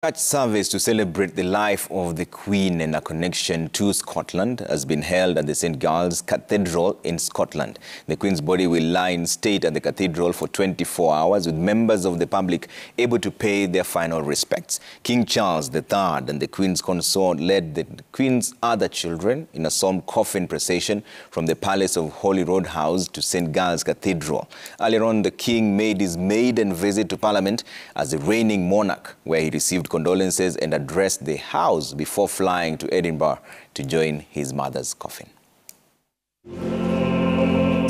Church service to celebrate the life of the Queen and a connection to Scotland has been held at the St Giles Cathedral in Scotland. The Queen's body will lie in state at the cathedral for 24 hours, with members of the public able to pay their final respects. King Charles III and the Queen's consort led the Queen's other children in a solemn coffin procession from the Palace of Holy Roodhouse to St Giles Cathedral. Earlier on, the King made his maiden visit to Parliament as the reigning monarch, where he received condolences and addressed the House before flying to Edinburgh to join his mother's coffin.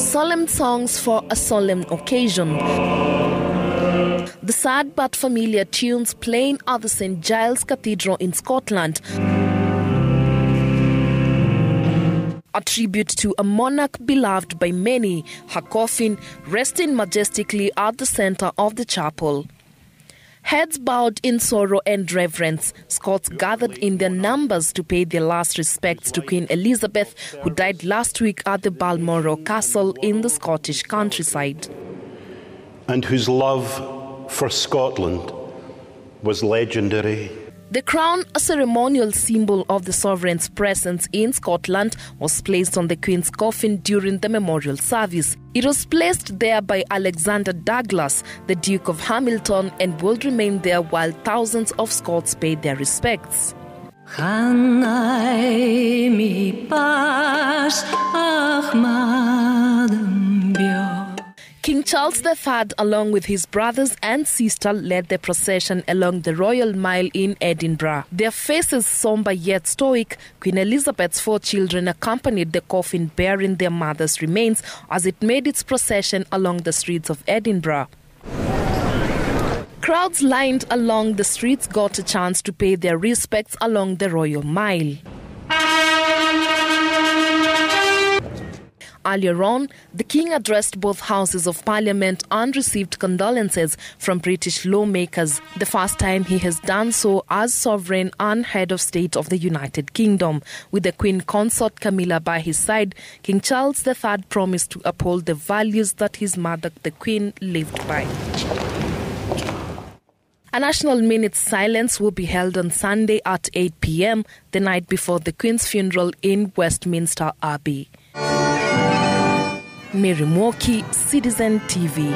Solemn songs for a solemn occasion. The sad but familiar tunes playing at the St Giles Cathedral in Scotland. A tribute to a monarch beloved by many, her coffin resting majestically at the centre of the chapel. Heads bowed in sorrow and reverence, Scots gathered in their numbers to pay their last respects to Queen Elizabeth, who died last week at the Balmoral Castle in the Scottish countryside. And whose love for Scotland was legendary. The crown, a ceremonial symbol of the sovereign's presence in Scotland, was placed on the Queen's coffin during the memorial service. It was placed there by Alexander Douglas, the Duke of Hamilton, and will remain there while thousands of Scots paid their respects. King Charles III, along with his brothers and sister, led the procession along the Royal Mile in Edinburgh. Their faces somber yet stoic, Queen Elizabeth's 4 children accompanied the coffin bearing their mother's remains as it made its procession along the streets of Edinburgh. Crowds lined along the streets got a chance to pay their respects along the Royal Mile. Earlier on, the King addressed both houses of Parliament and received condolences from British lawmakers, the first time he has done so as sovereign and head of state of the United Kingdom. With the Queen consort Camilla by his side, King Charles III promised to uphold the values that his mother, the Queen, lived by. A national minute silence will be held on Sunday at 8 p.m, the night before the Queen's funeral in Westminster Abbey. Mary Mwoki, Citizen TV.